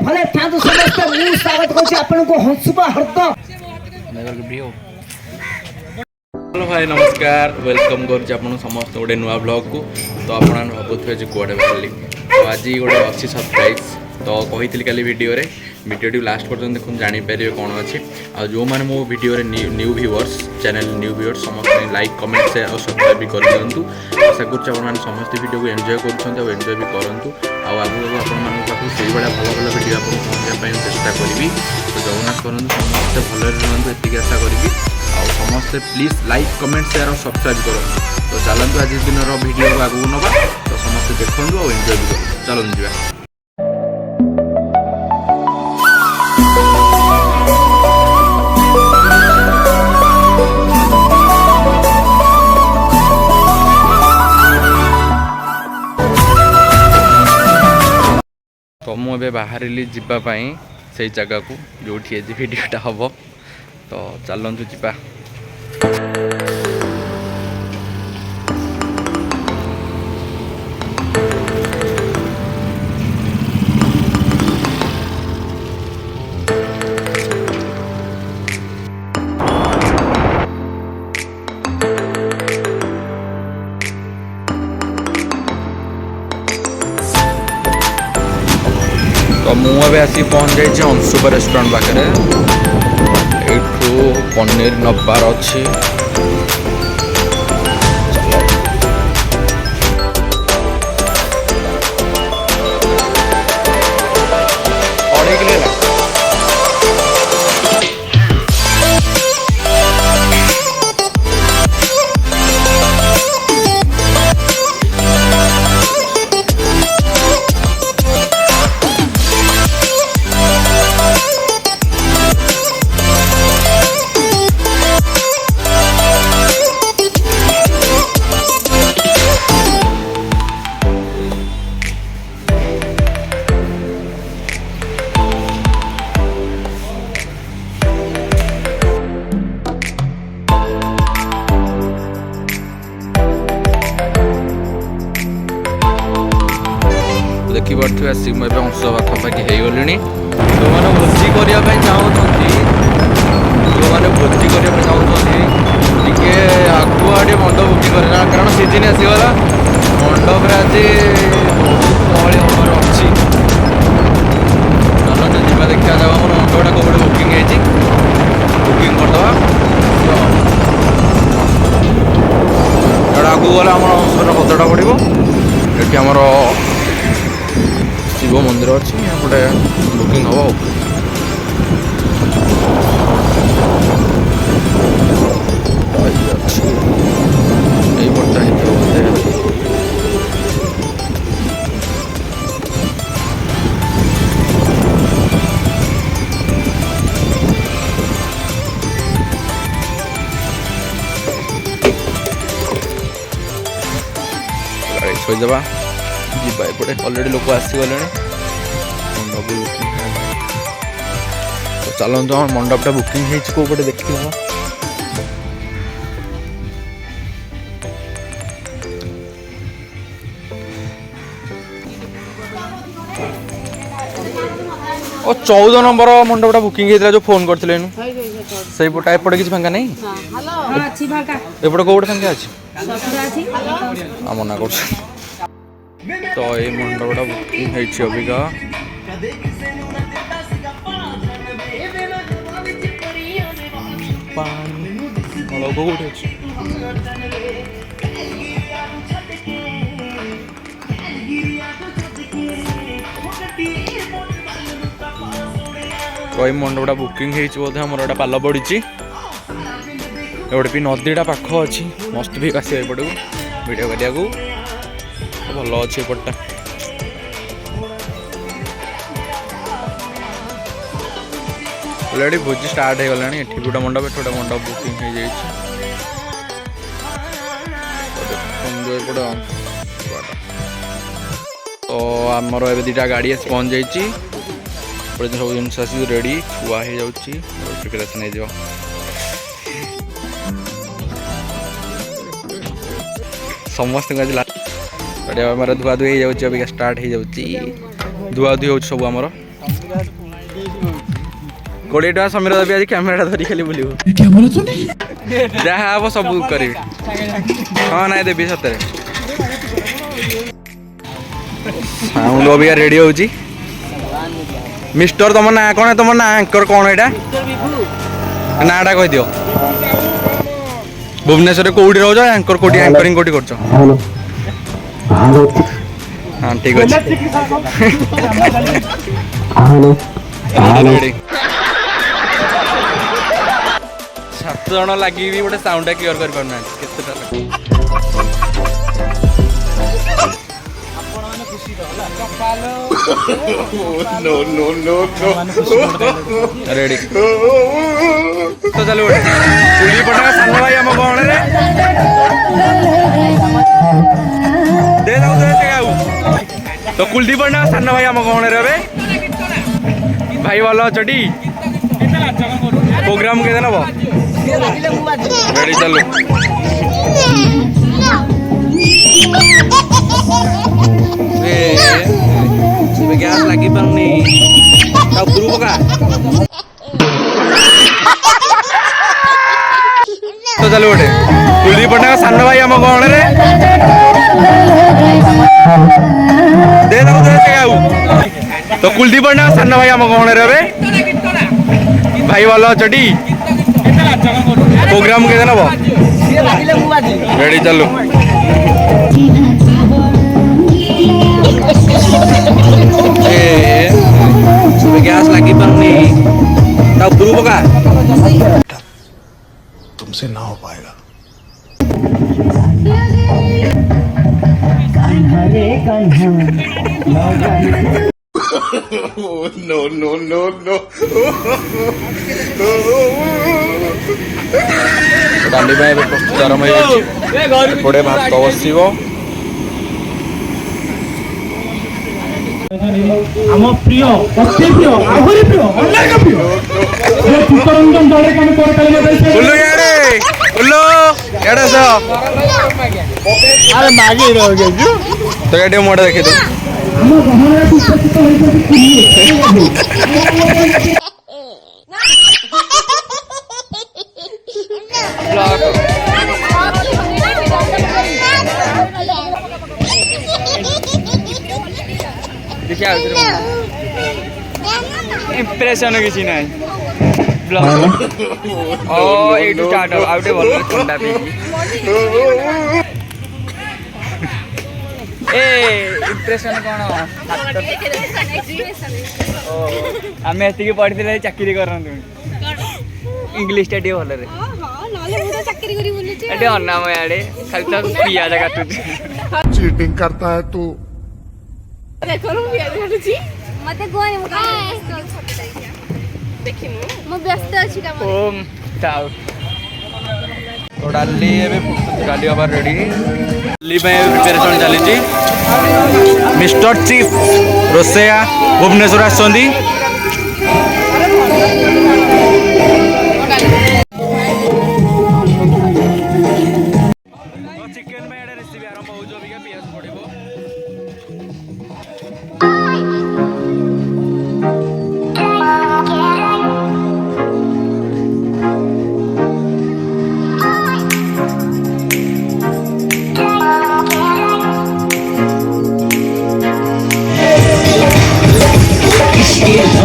भले थांतु समस्त मु स्वागत करछि आपनको हंसुबा हरदम। हेलो भाई नमस्कार वेलकम करुच्ची आपन समस्त गोटे नुआ ब्लॉग को। तो आप भावुवे जे कौटे बाहरी तो आज गोटे अच्छी सरप्राइज तो कही कल वीडियो लास्ट पर्यटन देखो जापर कौन अच्छे आ जो मैंने मो video new viewers channel new viewers समस्त लाइक कमेंट शेयर और सब्सक्राइब भी कर दिंतु। आशा कर समस्त वीडियो को एंजॉय करेंजय भी करूँ आगे से भाया भल भल वीडियो आपको पहुँचापी चेष्टा करी। तो जगन्नाथ करूँ समस्ते भले रुहतु ये आशा करी समस्ते प्लीज लाइक कमेंट शेयर और सब्सक्राइब करूँ। तो चलतु आज दिन वीडियो को आगू नवा तो समस्ते देखूँ और एंजॉय भी करूँ। चलतु जा तो मुझे बाहरी जावाई से जगह को जो वीडियोटा हम तो चलतु जा तो मुझे आसी पहुँच जाइए अंशुपा रेस्टोरेंट पाखे एठू पनीर नबार अच्छी देखिपे आसिक मुझे अंश पाखापाखि हो गली जो मैंने भोजी करने चाहूँगी जो मैंने भोजी करने चाहूँगी टे आगुआ टे मंडप बुकिंग कर कारण सीजन आसीगला मंडप आज बहुत हमार अच्छी चलो जा देखा जाओ मोर मंडपटा कौटे बुकिंग है बुकिंग करदे आगू गले आम अंशर पदटा पड़ो ये आमर शिव मंदिर अच्छी गोटे बुकिंग हम अच्छी यही पट्टा बोधे गाड़ी थोदेबा जीवा एपटे अलरेडी लोक आसीगले मंडप बुकिंग तो चलते मंडपटा बुकिंग होपटे देखी हम ओ 14 नंबर मंडपटा बुकिंग होता जो फोन करते से पटा एपटे किसी फांका नहीं एपटे कौटे फांका अच्छी मना कर तो ये मंडपटा बुकिंग अबिका तो ये मंडपटा बुकिंग बोधे आमर एटा पाल पड़ी एपटे भी नदीटा पाख अच्छी मस्त भी आस एपटे वीडियो करिया भल अच्छे एपटा अलरेडी भोजी स्टार्ट हो गला एटी गोटे मंडप एट गोटे मंडप बुकिंग हो जाए तो आमर ए दुटा गाड़ी आस पहुँच जाइए सब जिन आसिक रेडी छुआ हो जाऊँगी प्रिपेरेसन हो समस्त आज आमर धुआ धुई हो जाए स्टार्ट हो धुआ धुई हो सब आमर 20 टका समीर देवी आज कैमेरा धरी खाली बुल जहाँ हम सब करी हाँ ना देवी सतरे साउंड अभी रेडी हो मिस्टर तुम ना कौन तुम ना एंकर कौन यहाँ नाटा कह दियो भुवनेश्वर कौटी रोज एंकर कौटी एंकरिंग कौटी कर हाँ ठीक अच्छे 7 जन लगी भी गोटे साउंड क्लियर कर पारना रेडी तो चलो पुली पटा सान भाई आम गहण दे तो कुलदीप पटा सान भाई आम गहण रे भाई भल अच्छी प्रोग्राम के नब रेडी चलो गैस लगी पारनी उपरू पका तो चलो गोटे कुलदीप पटा सान भाई आम गहण दे तो कुलदीप पटा सान भाई आम गहण रे भाई भल अच्छी प्रोग्राम के नब रेडी चलो गैस लगी पारनी उपरू पका तुमसे ना हो पाएगा नो नो नो नो डाली प्रस्तुत आरंभ होपटे भात बस आम प्रिय अति प्रिय आहरी प्रिय अनेक प्रिय चित्तरंजन दले कम कर उल्लू याडे सो अरे मागे रह गए तो ये मोड़ देखे तू हम गहना उपस्थित इम्प्रेशन किसी ना ब्लॉग ओ एटू स्टार्ट हो आउटे भल ठंडा पी ए इम्प्रेशन कौन आम एति पढ़ी चाकरी करतु इंग्लीश टा भल रे अनाम याडे खाली तो पियाज काटुची चीटिंग करता है तू मते कोनी मु देखि मु व्यस्त अछि का ओम ताउ तो डाली डाली हबार रेडी डाली प्रिपेरेसन चली mister chief Rosaiah Bhubaneswar आसुँच chicken recipe आरंभ हो पियाज पड़ो Yeah.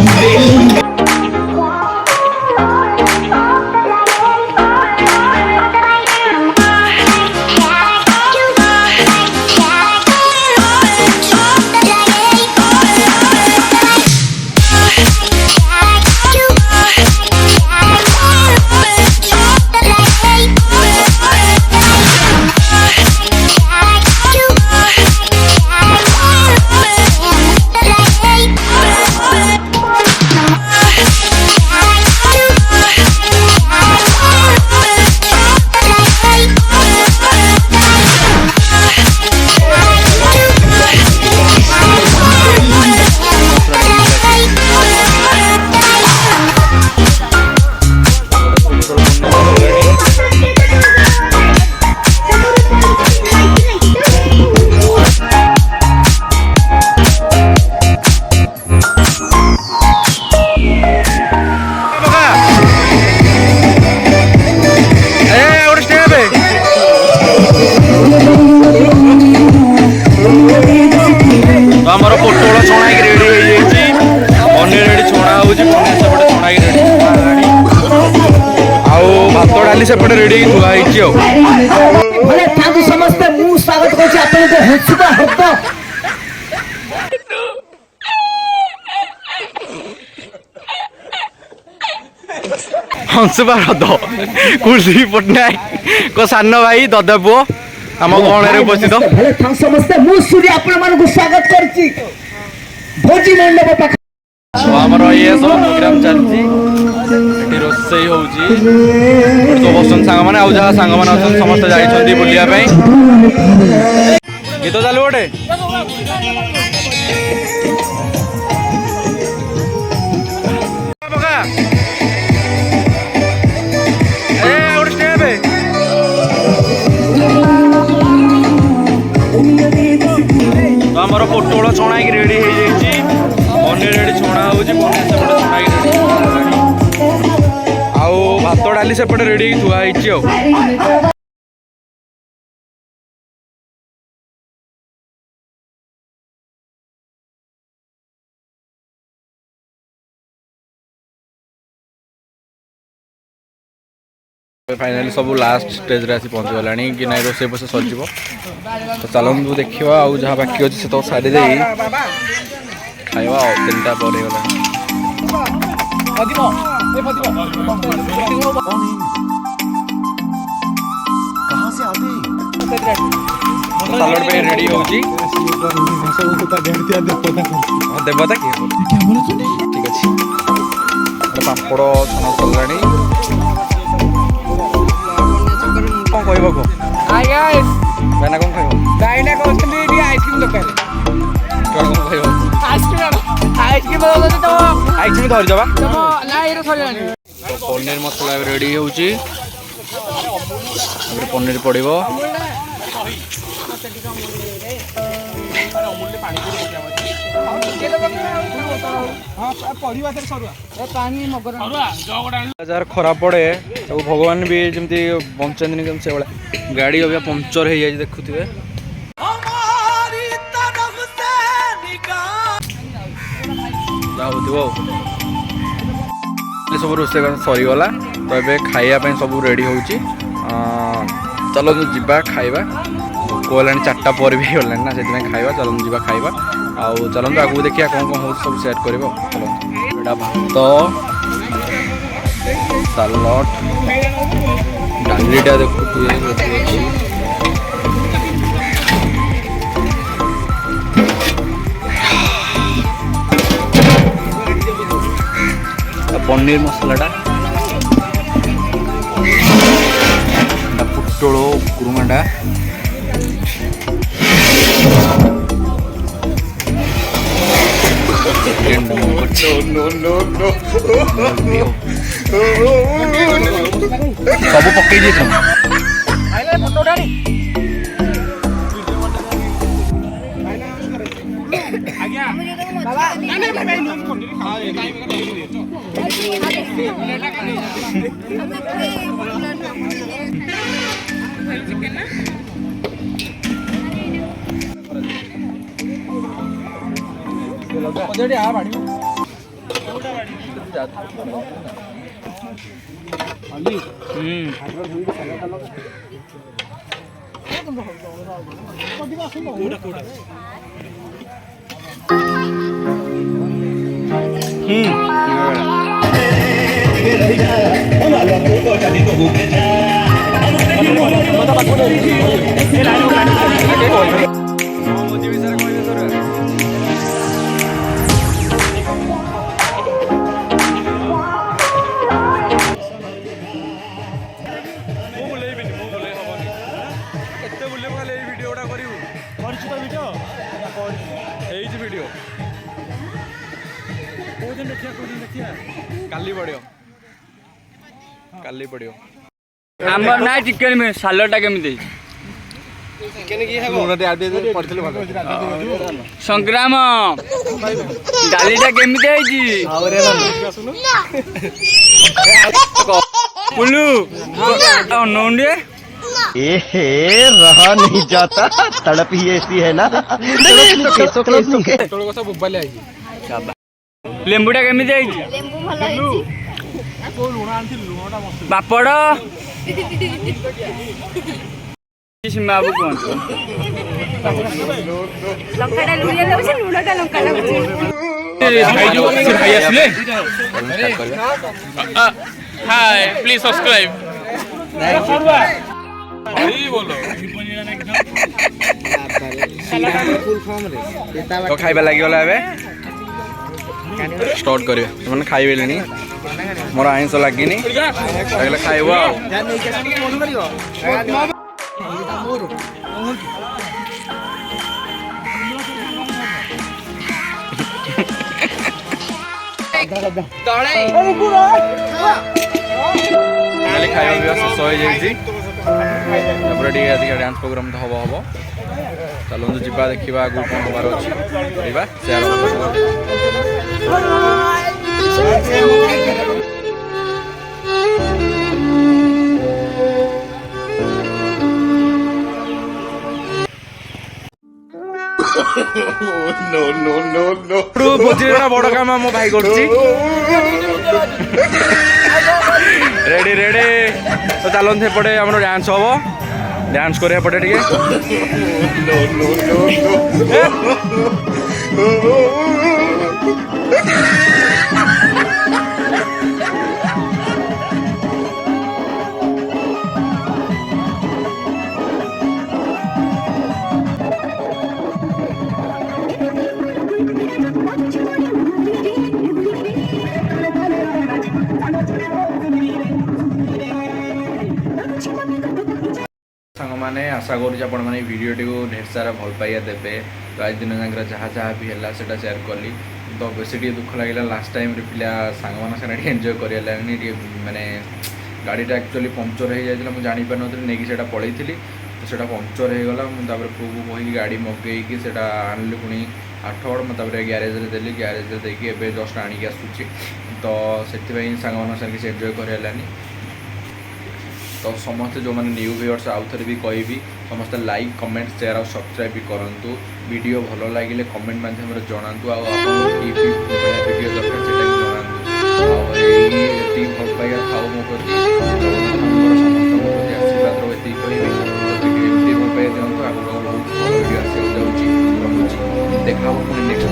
डाली सेपटे रेडी थुआ हो भले ठाकुर समस्त मु स्वागत करछि आपनको हंसुबा हत हंसुबा हद कुलदीप पट्टनायक को सान भाई ददा पुओ आम गहण उपस्थित भले ठाकुर समस्त मु सूर्य आपण मानको स्वागत करछि भोजी मंडप पाख तो आमर ये सब प्रोग्राम चलती रोसई होउची तो बसन सांग माने आउ जहा सांग माने अछन समस्त जाई छथि बुलिया पई गीत चालू ओटे बगा ए और स्टेप है तो आमर पोटोळ छणा की रेडी हे जाईची पनीर रेडी छणा होउची पनीर सेपटे छणा की रेडी आउ भात डाली सेपटे रेडी थुआ होइची आ फाइनली सब लास्ट स्टेज रे आसी पहुंच गलानी कि नाइ रोसे बसे सजिबो तो चलंतु देखिबा आउ जहा बाकी अछि से तो सारी देई खाइबा और तीनटा पर हे गला कहाँ से आते सलाड पे रेडी होची देवता की ठीक अछि पापड़ छना चललानी कौन कहब को भाईना कौन कहब गाइना कहते आइसक्रीम दुकान कौन कहब आइसक्रीम तो आइसक्रीम धरि जबा लाइर थोड़ी तो पनीर मसला रेडी होची पनीर पड़िबो जार खराब पड़े तो भगवान भी जमती बंचनी से गाड़ी अभी पंचर हो जाए देखुवे सब रोसे सरीगला तो ये खाइबा सब रेडी हो चलो जीवा खाइबा कहला 4टा पर भी गलानी ना से खाइबा चलो जीवा खाइबा आउ चलते आगू देखिए कौन कौन हो सब सेट कर चलो एटा भात सालड डालीटा देखु पनीर मसलाटा पुटोळ कुरुमाटा सब पकई दे काली पड़ियो आमर ना चिकन में सालडटा केमिति संग्राम डालीटा केमिति आइजी पुलू नौंडे रहा नहीं जाता तड़प ही ऐसी है ना लेंबुटा केमिति आइजी ଲେମ୍ବୁ ଭଲ ହେଇଛି पापड़ ସୀମା ବାବୁ କୁହନ୍ତୁ। ଲଙ୍କାଟା ଲୁଣିଆ ଲାଗୁଛି, ଲୁଣଟା ଲଙ୍କା ଲାଗୁଛି। ଭାଇ ଆସିଲେ ହାଏ ପ୍ଲିଜ ସବସ୍କ୍ରାଇବ ତ ଖାଇବା ଲାଗିଗଲା ଏବେ ଷ୍ଟାର୍ଟ କରିବା ସେମାନେ ଖାଇବେଲେଣି ମୋର ଆଇଁଷ ଲାଗିନି ଲାଗିଲେ ଖାଇବ ଆଉ ଖାଇବା ପିଇବା ଶେଷ ହେଇଯାଇଛି ତାପରେ ଟିକେ ଅଧିକା ଡ୍ୟାନ୍ସ ପ୍ରୋଗ୍ରାମ ତ ହବ ଚାଲନ୍ତୁ ଯିବା ଦେଖିବା ଆଗକୁ କ'ଣ ହବାର ଅଛି କରିବା ସେୟାର ଭୋଜିରେ ବଡ କାମ ମୋ ଭାଇ କରୁଛି ରେଡି ରେଡି ତ ଚାଲନ୍ତୁ ଏପଟେ ଆମର ଡ୍ୟାନ୍ସ ହବ ଡ୍ୟାନ୍ସ କରିବା ଏପଟେ ଟିକେ ସାଙ୍ଗମାନେ ଆଶା କରୁଛି ଆପଣମାନେ ଏଇ ଭିଡ଼ିଓଟିକୁ ଢେର ସାରା ଭଲ ପାଇବା ଦେବେ ତ ଆଜି ଦିନ ଯାକର ଯାହା ଯାହା ବି ହେଲା ସେଇଟା ସେୟାର କଲି ତ ବେଶୀ ଟିକେ ଦୁଃଖ ଲାଗିଲା ଲାଷ୍ଟ ଟାଇମ୍ରେ ପିଲା ସାଙ୍ଗମାନଙ୍କ ସାଙ୍ଗରେ ଟିକେ ଏନ୍ଜୟ କରିହେଲାନି ଟିକେ ମାନେ ଗାଡ଼ିଟା ଆକ୍ଚୁଆଲି ପଙ୍କଚର୍ ହେଇଯାଇଥିଲା ମୁଁ ଜାଣିପାରିନଥିଲି ନେଇକି ସେଇଟା ପଳେଇଥିଲି ତ ସେଇଟା ପଙ୍କଚର୍ ହେଇଗଲା ମୁଁ ତାପରେ ପୁଅକୁ କହିକି ଗାଡ଼ି ମଗେଇକି ସେଇଟା ଆଣିଲି ପୁଣି 8 ଗଡ଼ ମୁଁ ତାପରେ ଗ୍ୟାରେଜ୍ରେ ଦେଲି ଗ୍ୟାରେଜ୍ରେ ଦେଇକି ଏବେ ଜଷ୍ଟ ଆଣିକି ଆସୁଛି ତ ସେଥିପାଇଁ ସାଙ୍ଗମାନଙ୍କ ସାଙ୍ଗରେ କିଛି ଏନ୍ଜୟ କରିହେଲାନି ତ ସମସ୍ତେ ଯେଉଁମାନେ ନ୍ୟୁ ଭିଉଅର୍ସ ଆଉ ଥରେ ବି କହିବି ସମସ୍ତେ ଲାଇକ୍ କମେଣ୍ଟ ସେୟାର ଆଉ ସବସ୍କ୍ରାଇବ୍ ବି କରନ୍ତୁ ଭିଡ଼ିଓ ଭଲ ଲାଗିଲେ କମେଣ୍ଟ ମାଧ୍ୟମରେ ଜଣାନ୍ତୁ ଆଉ ଆପଣଙ୍କୁ କି ଭିଡ଼ିଓ ଦରକାର ସେଇଟା ବି ଜଣାନ୍ତୁ ଆଉ ଏଇ ଏତିକି ଭଲ ପାଇବା ଥାଉ ମୋ ପ୍ରତି ଜଗନ୍ନାଥଙ୍କର ସମସ୍ତଙ୍କ ପ୍ରତି ଆଶୀର୍ବାଦ ରହୁ ଏତିକି କହିବି ଭିଡ଼ିଓ ଏମିତି ଭଲ ପାଇବା ଦିଅନ୍ତୁ ଆଗକୁ ବହୁତ ଭଲ ଭିଡ଼ିଓ ଆସିବାକୁ ଯାଉଛି ରହୁଛି ଦେଖା ହେବ ପୁଣି ନେକ୍ସଟ